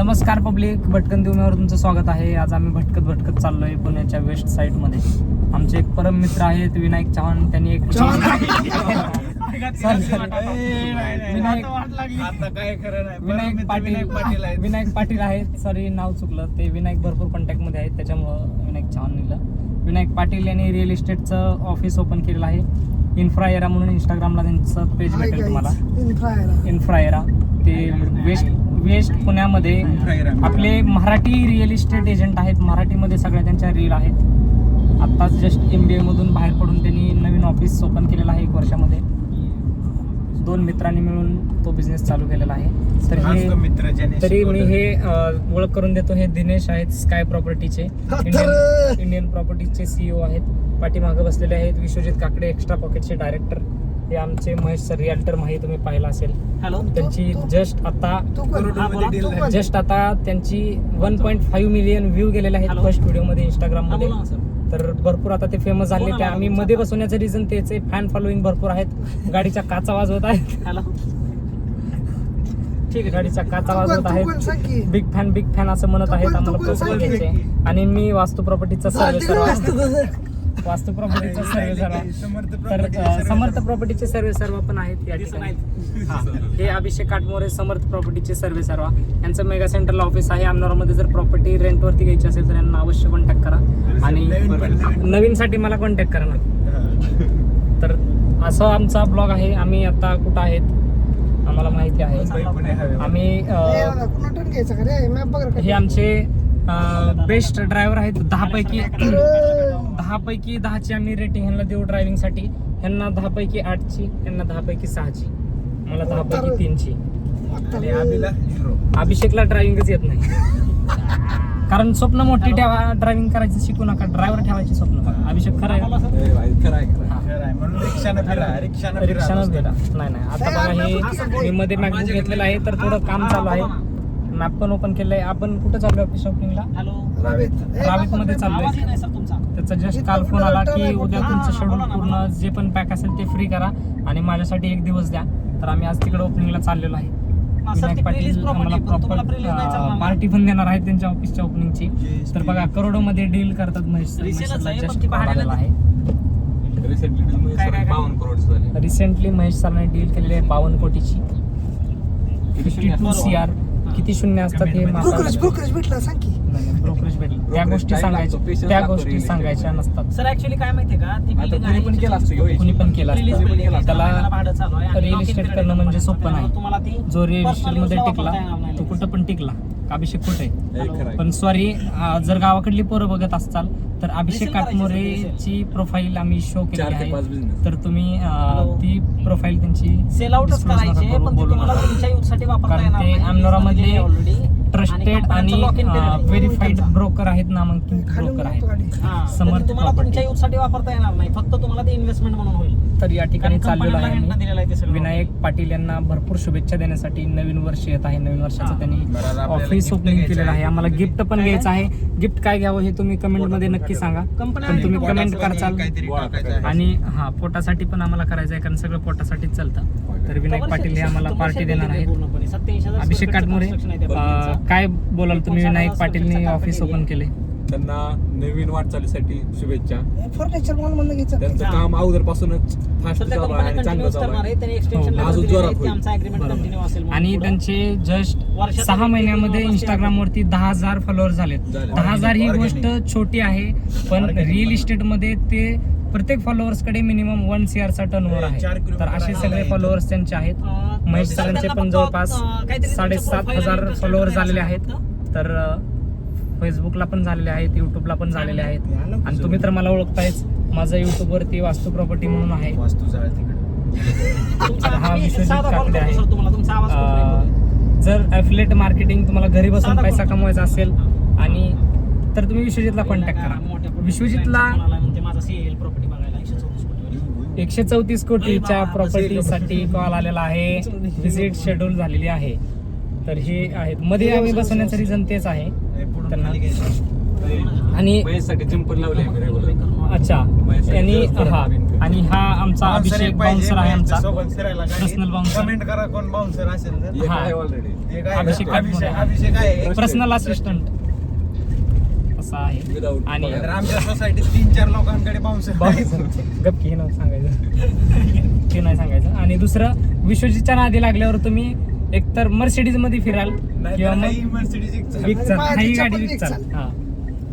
नमस्कार पब्लिक, भटकन देवमीवर तुमचं स्वागत आहे. आज आम्ही भटकत चाललोय पुण्याच्या वेस्ट साईड मध्ये. आमचे एक परम मित्र आहेत विनायक चव्हाण. त्यांनी एक विनायक पाटील आहेत. सॉरी, नाव चुकलं. ते विनायक भरपूर कॉन्टॅक्ट मध्ये आहेत, त्याच्यामुळं विनायक चव्हाण लिहिलं. विनायक पाटील यांनी रिअल इस्टेटचं ऑफिस ओपन केलेलं आहे. इन्फ्राएरा म्हणून इंस्टाग्रामला त्यांचं पेज भेटेल तुम्हाला. इन्फ्राएरा ते वेस्ट पुण्यामध्ये आपले मराठी रिअल इस्टेट एजंट आहेत. मराठीमध्ये सगळ्या त्यांच्या रील आहेत. आत्ताच जस्ट MBA मधून बाहेर पडून त्यांनी नवीन ऑफिस ओपन केलेलं आहे 1 वर्षामध्ये. 2 मित्रांनी मिळून तो बिझनेस चालू केलेला आहे. तरी मी हे ओळख करून देतो. हे दिनेश आहेत, स्काय प्रॉपर्टीचे इंडियन प्रॉपर्टीचे CEO आहेत. पाठीमागं बसलेले आहेत विश्वजित काकडे, एक्स्ट्रा पॉकेटचे डायरेक्टर. हे आमचे महेश सर, रिअल्टर माही तुम्ही पाहिला असेल. त्यांची जस्ट आता त्यांची 1.5 मिलियन व्ह्यू गेलेले आहेत फर्स्ट व्हिडिओ मध्ये इंस्टाग्राम मध्ये. तर भरपूर आता ते फेमस झाले. ते आम्ही मध्ये बसवण्याचं रिझन तेच आहे. फॅन फॉलोईंग भरपूर आहेत. गाडीच्या काचा वाजवत आहेत. ठीक आहे, गाडीच्या काचा वाजवत आहेत. बिग फॅन असं म्हणत आहेत आम्हाला प्रॉपर्टीचे. आणि मी वास्तू प्रॉपर्टीचा समर्थ प्रॉपर्टीचे सर्वे सर्व पण आहेत या ठिकाणी. हे अभिषेक काटमोरे, समर्थ प्रॉपर्टीचे सर्वे सर्व. यांचं मेगा सेंटरला ऑफिस आहे अमनोरामध्ये. जर प्रॉपर्टी रेंटवरती घ्यायची असेल तर यांना अवश्य कॉन्टॅक्ट करा. आणि नवीनसाठी मला कॉन्टॅक्ट करा ना. तर असं आमचा ब्लॉग आहे. आम्ही आता कुठं आहेत आम्हाला माहिती आहे. आम्ही हे आमचे बेस्ट ड्रायव्हर आहेत. 10 पैकी 10ची आम्ही रेटिंग ह्यांना देऊ ड्रायव्हिंगसाठी. ह्यांना 10 पैकी 8ची, ह्यांना 10 पैकी 6ची, मला 10 पैकी 3ची. अभिषेकला ड्रायव्हिंगच येत नाही. कारण स्वप्न मोठी ठेवा, ड्रायव्हिंग करायचं शिकू नका, ड्रायव्हर ठेवायचे स्वप्न. अभिषेक खरं आहे. रिक्षानं भेटा. नाही आता बघा, हे मी मध्ये मॅकबुक घेतलेलं आहे तर थोडं काम चालू आहे. मॅप पण ओपन केलंय. आपण कुठे चाललोय ऑफिस ओपनिंगला? रावीत मध्ये चाललोय. त्याचा जस्ट काल फोन आला की उद्या तुमचं शेड्यूल पूर्ण जे पण पॅक असेल ते फ्री करा आणि माझ्यासाठी 1 दिवस द्या. तर आम्ही आज तिकडे ओपनिंगला चाललेलो आहे. विनायक पाटील आम्हाला प्रॉपर पार्टी पण देणार आहेत त्यांच्या ऑफिसच्या ओपनिंगची. तर बघा, करोडोमध्ये डील करतात महेश. जस्ट आलेला आहे. रिसेंटली महेश सरने डील केलेली आहे 52 कोटीची. 52 CR. किती शून्य असतात हे ब्रोकरेज भेटलं. त्या गोष्टी सांगायच्या नसतात. सर ऍक्च्युअली काय माहितीये का, कुणी पण केला त्याला रिअल इस्टेट करणं म्हणजे सोपं नाही. जो रिअल इस्टेट मध्ये टिकला तो कुठं पण टिकला. अभिषेक कुठे पण सॉरी, जर गावाकडली पोरं बघत असाल तर अभिषेक काटमोरेची प्रोफाईल आम्ही शो केली आहे. तर तुम्ही ती प्रोफाईल त्यांची सेल आउटच करायचे, पण तुम्हाला तुमच्या युजसाठी वापरता येणार नाही. ते अमनोरामधले ट्रस्टेड आणि व्हेरीफाईड ब्रोकर आहेत, नामांकित ब्रोकर आहेत. समर्थ तुम्हाला तुमच्या युजसाठी वापरता येणार नाही, फक्त तुम्हाला ते इन्व्हेस्टमेंट म्हणून होईल. तर या ठिकाणी चाललेलं आहे. विनायक पाटील यांना भरपूर शुभेच्छा देण्यासाठी. नवीन वर्ष येत आहे. नवीन वर्षाचं त्यांनी ऑफिस ओपनिंग केलेलं आहे. आम्हाला गिफ्ट पण घ्यायचं आहे. गिफ्ट काय घ्यावं हे तुम्ही कमेंट मध्ये नक्की सांगा. पण तुम्ही कमेंट करचाल. आणि पोटासाठी पण आम्हाला करायचं आहे, कारण सगळं पोटासाठीच चालतं. तर विनायक पाटील हे आम्हाला पार्टी देणार आहेत. अभिषेक काटमोरे, काय बोलाल तुम्ही? विनायक पाटीलने ऑफिस ओपन केले, त्यांना नवीन वाटचालीसाठी शुभेच्छा. त्यांचं काम अगोदरपासूनच फास्ट चालू आहे आणि चांगलं चालू आहे. आणि त्यांचे जस्ट 6 महिन्यामध्ये इंस्टाग्राम वरती 10,000 फॉलोअर झालेत. 10,000 ही गोष्ट छोटी आहे, पण रिअल इस्टेट मध्ये ते प्रत्येक फॉलोअर्स कडे मिनिमम 1 CR चा टर्नओव्हर आहे. तर असे सगळे फॉलोअर्स त्यांचे आहेत. महेश सरांचे पण जवळपास 7,500 फॉलोअर झालेले आहेत. तर फेसबुकला पण झालेले आहेत, युट्यूबला पण झालेले आहेत. आणि तुम्ही तर मला ओळखतायच, माझं युट्यूब वरती वास्तू प्रॉपर्टी म्हणून आहे. हा विश्वजित काकडे आहे. जर ॲफिलिएट मार्केटिंग तुम्हाला घरी बसून पैसा कमवायचा असेल आणि तर तुम्ही विश्वजितला कॉन्टॅक्ट करा. विश्वजितला 134 कोटीच्या प्रॉपर्टीसाठी कॉल आलेला आहे. व्हिजिट शेड्यूल झालेली आहे. तर हे आहेत. मध्ये आम्ही बसवण्याचं रिझन तेच आहे त्यांना. आणि अच्छा, यांनी आणि हा आमचा अभिषेक बाउन्सर आहे आमचा सोबत फिरायला पर्सनल बाउन्सर. कमेंट करा कोण बाउन्सर असेल तर एक हा. आहे ऑलरेडी. एक आहे अभिषेक का? अभिषेक आहे पर्सनल असिस्टंट असा आहे. Without आणि तर आमच्या सोसायटीत 3-4 लोकांकडे बाउन्सर गप्पी हे नाव सांगायचं ते नाही सांगायचं. आणि दुसरं विश्वजितच्या नादी लागल्यावर तुम्ही एकतर मर्सिडीज मध्ये फिराल किंवा मग मर्सिडीज विकचाल माझी काही इच्छा गाडी पण विकचाल. हा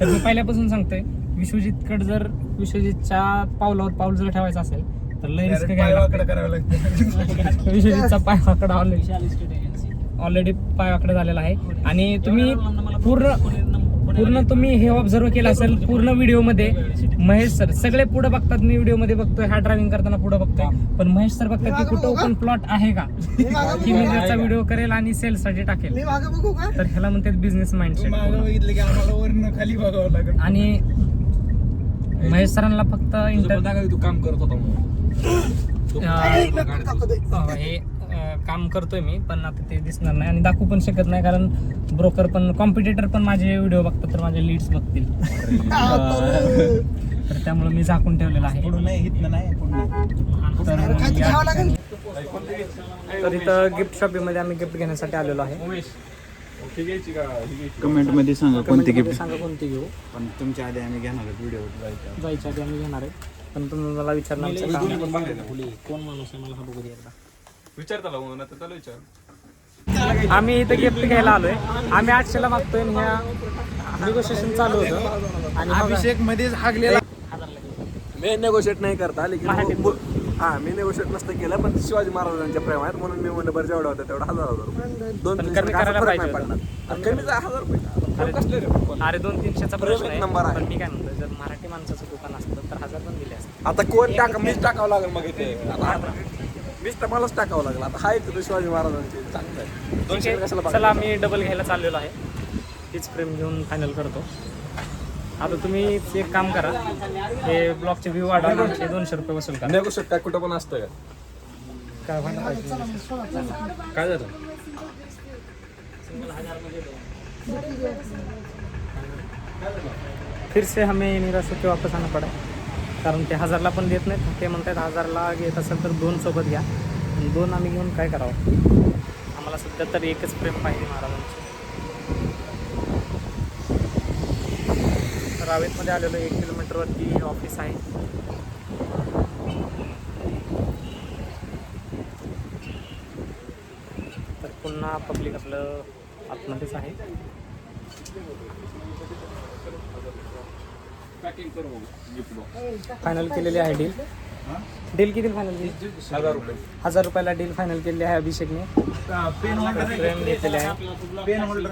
तर मी पहिल्यापासून सांगतोय विश्वजितकडे जर विश्वजितच्या पावलावर पाऊल जर ठेवायचं असेल तर लय रिस्क घ्यायला पायवाकडे करावं लागतं विश्वजितचा पायवाकडा ऑलरेडी विशाल इस्टेट एजन्सी ऑलरेडी पायवाकडे झालेला आहे. आणि तुम्ही पूर्ण तुम्ही हे ऑब्झर्व केलं असेल पूर्ण व्हिडिओ मध्ये महेश सर सगळे पुढे बघतात. मी व्हिडिओ मध्ये बघतोय हा ड्रायव्हिंग करताना पुढे बघतोय पण महेश सर बघतात की कुठं ओपन प्लॉट आहे का की मी त्याचा व्हिडिओ करेल आणि सेल साठी टाकेल. मी मागं बघू का? तर ह्याला म्हणतात बिझनेस मागं माइंडसेट. बघितलं की आम्हाला वरनं खाली बघावं लागेल. आणि महेश सरांना फक्त तुझं पण इंटर दाखव की तू काम करत होता म्हणून. तो पण अं, गाडी दाखवतोय. हे काम करतोय मी पण आता ते दिसणार नाही आणि दाखवू पण शकत नाही कारण ब्रोकर पण कॉम्पिटिटर पण माझे व्हिडिओ बघतात तर माझे लीड्स बघतील. तर त्यामुळे मी झाकून ठेवलेलं आहे. पुढं नाही हितनं नाही पुढं नाही. तर अरे काय घ्यावं लागेल? तर इथं गिफ्ट शॉपिंगमध्ये आम्ही गिफ्ट घेण्यासाठी आलेलो आहे. ही घ्यायची का ही घ्यायची? कमेंट मध्ये सांगा कोणती कमेंटमध्ये गिफ्ट सांगा कोणती घेऊ. पण तुमच्या आधी आम्ही घेणार व्हिडिओ जायच्या आधी आम्ही घेणार आहे पण तुम्ही मला विचारणार आमचं काम दोन्ही पण बाहेर आहे ना. कोण माणूस आहे मला हा बघू दे एकदा. विचार त्याला म्हणून आता त्याला विचार. आहे. आम्ही इथं गिफ्ट घ्यायला आलोय. आम्ही 800ला मागतोय आणि ह्या निगोशिएशन चालू होतं आणि अभिषेक मध्येच हागलेला मी नेगोशिएट नाही करता मराठीत बोल. हा मी नेगोशिएट नसतं केलं पण शिवाजी महाराजांच्या प्रेम आहेत म्हणून मी म्हणलं बरं जेवढा होता तेवढा 1000 रुपये. दोन पण तीनशे कमी का असं करायला फरक पाहिजे नाही होतं. पडणार. आणि कमीच आहे 1000 रुपये. कसले रे पण? अरे 200-300चा प्रेम प्रश्न एक नंबर आहे आहे. पण मी काय म्हणतोय जर मराठी माणसाचं दुकान असतं तर 1000 पण दिले असते. आता कोण टाका मीच टाकावं लागेल मग इथे आता मीच तर मलाच टाकावं लागेल. आता हाय तुझं शिवाजी महाराजांचे चांगलं आहे. ठीक 200 आहे. कशाला चला बघायचं? आम्ही डबल घ्यायला चाललेलो आहे. तीच फ्रेम घेऊन फायनल करतो. आता तुम्ही एक काम करा हे ब्लॉगचे व्ह्यू वाढवून आमचे 200 रुपये वसूल करा. नेगोशिएट काय कुठं पण असतं का? काय व्हायला पाहिजे? काय झालं? फिर से हमें निराश होकर वापस आना पड़ा कारण ते 1000ला पण देत नाहीत. ते म्हणतात 1000ला घेत असेल तर 2 सोबत घ्या आणि 2 आम्ही घेऊन काय करावं. आम्हाला सध्या तर एकच प्रेम पाहिजे महाराजांची. रावेतमध्ये आलेलो 1 किलोमीटरवरती ऑफिस आहे. तर पुन्हा पब्लिक आपलं आतमध्येच आहे. पॅकिंग करू गिफ्ट बॉक्स. फायनल केलेली आहे डील. डील किती फायनल केली? 1000 रुपये. 1000 रुपयाला डील फायनल केलेली आहे अभिषेकने. पेन होल्डर फ्रेम घेतलेले आहे. पेन होल्डर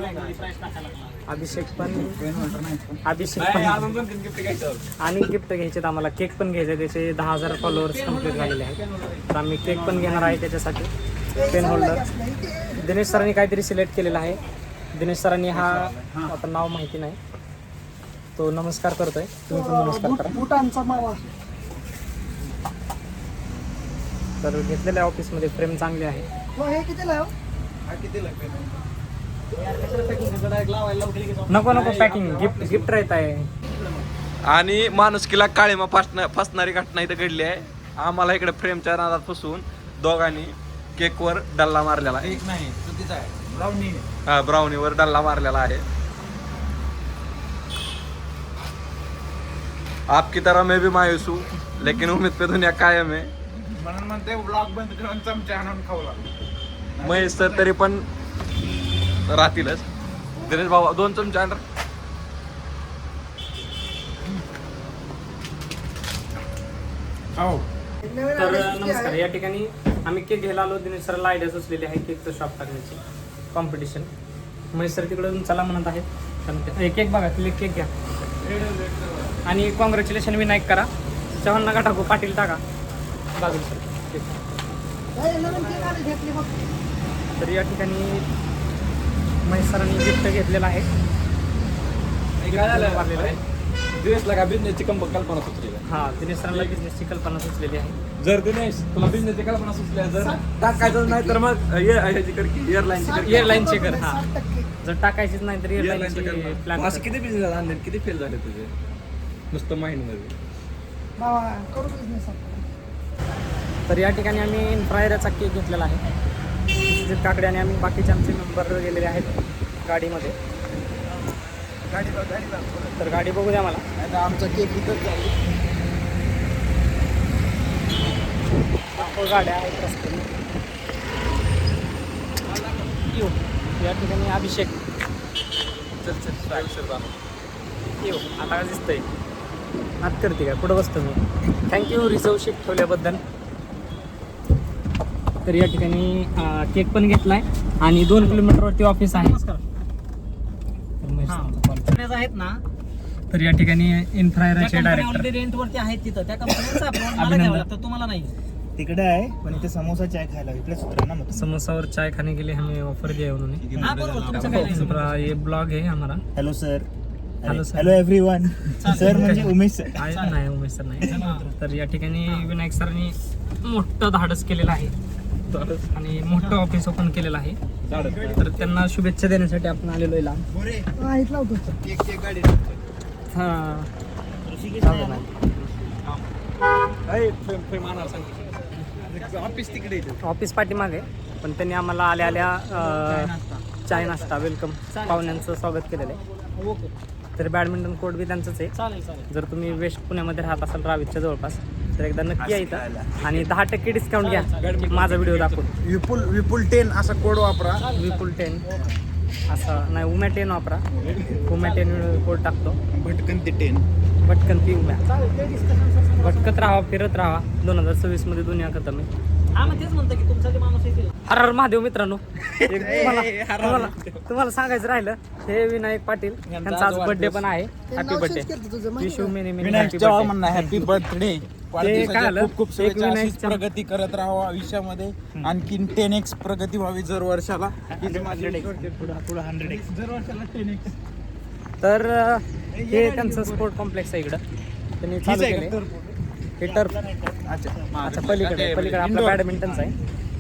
अभिषेक पण पेन होल्डर नाही अभिषेक नाही, पण अजून 2-3 गिफ्ट घ्यायचं. आणि गिफ्ट घ्यायचे आहेत आम्हाला. केक पण घ्यायचे आहे. त्याचे 10,000 फॉलोअर्स कंप्लीट झालेले आहेत. तर आम्ही केक पण घेणार आहे त्याच्यासाठी. पेन होल्डर दिनेश सरांनी काहीतरी सिलेक्ट केलेला आहे. दिनेश सरांनी हा आता नाव माहिती नाही तो नमस्कार करतोय. तुम्ही पण नमस्कार करा. बुटांचा मावा. तर घेतलेल्या ऑफिसमध्ये फ्रेम चांगली आहे. हो, हे कितीला आहे हो? हा किती लागते नको नको पॅकिंग गिफ्ट राहत आहे. आणि माणुसकीला काळीमा फसणारी घटना इथं घडली आहे. आम्हाला इकडे फ्रेमच्या नादात फसवून दोघांनी केकवर डल्ला मारलेला आहे. एक नाही चुकीचा आहे ब्राउनी हा ब्राउनीवर डल्ला मारलेला आहे. आपकी तरह मैं भी मायूस हूँ लेकिन उम्मीद पे दुनिया कायम है. म्हणून म्हणते ब्लॉग बंद करून चमचा आणून खावला. महेश तर तरी पण राहतीलच. दिनेश भाऊ 2 चमचे आण. हो तर नमस्कार. या ठिकाणी आम्ही केक घ्यायला आलो. दिनेश सरांना आयडिया सुचलेली आहे केकचं शॉप टाकण्याची कॉम्पिटिशन. महेश सर तिकडून चला म्हणत आहेत. पण केक बघा केक घ्या आणि कॉंग्रॅच्युलेशन विनायक करा. चव्हाण नका टाकू पाटील टाका बाजूला सर. हे नवीन केक आले, घेतले बघ. तर या ठिकाणी महेश सरांनी गिफ्ट घेतलेलं आहे. वाढलेलं आहे. दिनेशला का बिझनेसची कल्पना सुचली का? हा दिनेश सरांना बिझनेसची कल्पना सुचलेली आहे. जर दिनेश तुला बिझनेसची कल्पना सुचली जर टाकायचं नाही तर मग एअरलाईनची कर. हा 60%. जर टाकायचीच नाही तर एअरलाईनची प्लॅन. असं किती बिझनेस आणले किती फेल झाले तुझे नुसतं माइंड मध्ये? बाबा, करू business आपण. तर या ठिकाणी आम्ही इन्फ्रायराचा केक घेतलेला आहे. सुजित काकडे आणि आम्ही बाकीचे आमचे मेंबर गेलेले आहेत गाडीमध्ये. तर गाडी बघू द्या मला. आमचा केक इथंच झाली. गाड्या आहेत रस्त्याने. येऊ या ठिकाणी अभिषेक येऊ आता काय दिसतंय नात करते का कुठं बसतो मी. थँक्यू रिझर्व शीट ठेवल्याबद्दल. तर या ठिकाणी केक पण घेतलाय आणि 2 किलोमीटरवरती ऑफिस आहे. नमस्कार. कंपन्याज आहेत ना, तर या ठिकाणी इन्फ्रायराचे डायरेक्टर ऑलरेडी रेंट वरती आहेत तिथं, त्या कंपन्यांचा मला घ्यावं लागतं, तुम्हाला नाही. तिकडे आहे पण इथे समोसा चाय खायला इकडे सुधरा ना. मग समोसावर चाय खाने के लिए हमें ऑफर दिया उन्होंने. हा बरोबर, तुमचं काय नाही. दूसरा ये ब्लॉग है हमारा. Hello sir. Hello sir. Hello everyone. Sir म्हणजे उमेश सर. नाही उमेश सर नाही. तर या ठिकाणी विनायक सरांनी मोठं धाडस केलेलं आहे आणि मोठं ऑफिस ओपन केलेलं आहे. तर त्यांना शुभेच्छा देण्यासाठी आपण आलेलो आहे लांब. हा इथला होतो सर. केक गाडी हां ऑफिस तिकडे ऑफिस पाठीमागे पण त्यांनी आम्हाला आल्या आल्या चाय नाश्ता वेलकम पाहुण्यांचं स्वागत केलेलं आहे. ओके, तर बॅडमिंटन कोर्ट बी त्यांचंच आहे. चालेल चालेल. जर तुम्ही वेस्ट पुण्यामध्ये राहत असाल रावीच्या जवळपास तर एकदा नक्की या इथं आणि 10% डिस्काउंट घ्या माझा व्हिडिओ दाखवून. विपुल 10 असा कोड वापरा. विपुल 10 असं नाही उम्या 10 वापरा. उम्या 10 कोड टाकतो. भटकन ते 10. भटकन ती उम्या भटकत राहा फिरत राहा. 2026 मध्ये दुनिया खतम आहे. हा मग तेच म्हणतं की तुमचा जे माणूस येतील हर हर महादेव मित्रांनो. तुम्हाला सांगायचं राहिलं हे विनायक पाटील यांचा आज बर्थडे पण आहे. Happy birthday. Wish you many many happy birthday. Happy birthday. काय झालं? खूप खूप एक शुभेच्छा. अशीच विनायकच्या- प्रगती करत राहावं आयुष्यामध्ये. आणखीन 10x प्रगती व्हावी जर वर्षाला. हीच माझी पुढं 100x. जर वर्षाला 10x. तर हे त्यांचं स्पोर्ट कॉम्प्लेक्स आहे इकडं त्यांनी चालू केले. हे टर्फ अच्छा पलीकडे आपलं बॅडमिंटनचं आहे.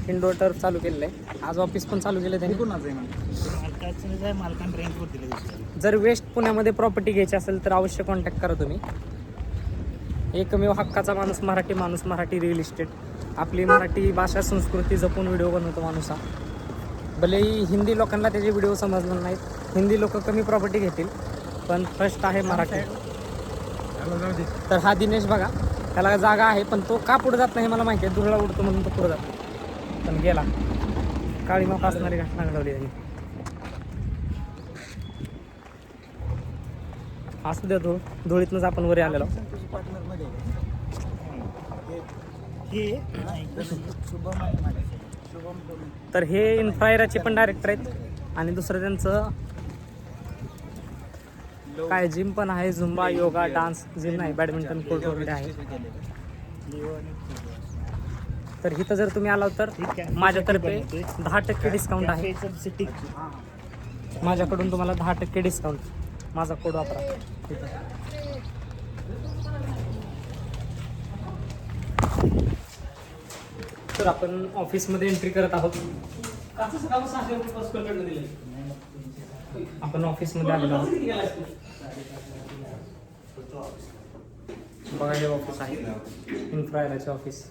इंडोर टर्फ चालू केलेलं आहे. आज ऑफिस पण चालू केलं त्यांनी. मालकाने रेंट वर दिले. जर वेस्ट पुण्यामध्ये प्रॉपर्टी घ्यायची असेल तर अवश्य कॉन्टॅक्ट करा तुम्ही. एकमेव हक्काचा माणूस मराठी रिअल इस्टेट. आपली मराठी भाषा संस्कृती जपून व्हिडिओ बनवतो माणूस हा. भलेही हिंदी लोकांना त्याचे व्हिडिओ समजणार नाहीत. हिंदी लोक कमी प्रॉपर्टी घेतील पण फर्स्ट आहे मराठी. तर हा दिनेश बघा त्याला जागा आहे पण तो का पुढे जात नाही मला माहिती आहे. धुरळा उडतो म्हणून तो पुढे जातो पण गेला. काळी माफ असणारी घटना घडवली त्यांनी. असू द्या धुळीतनंच आपण वर आलेलो. तर हे इन्फ्रायराचे पण डायरेक्टर आहेत आणि दुसरं त्यांचं काय जिम पण आहे. झुंबा योगा डान्स जिम नाही बॅडमिंटन कोर्ट वगैरे आहे. तर इथं जर तुम्ही आलात तर माझ्यातर्फे 10% डिस्काउंट आहे. माझ्याकडून तुम्हाला 10% डिस्काउंट. माझा कोड वापरा इथं. तर आपण ऑफिसमध्ये एंट्री करत आहोत. आपण ऑफिसमध्ये आलेलो आहोत. बघा हे ऑफिस आहे इन्फ्रायराचे ऑफिस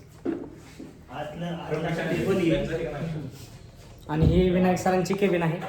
आणि हे विनायक सरांची केबिन आहे.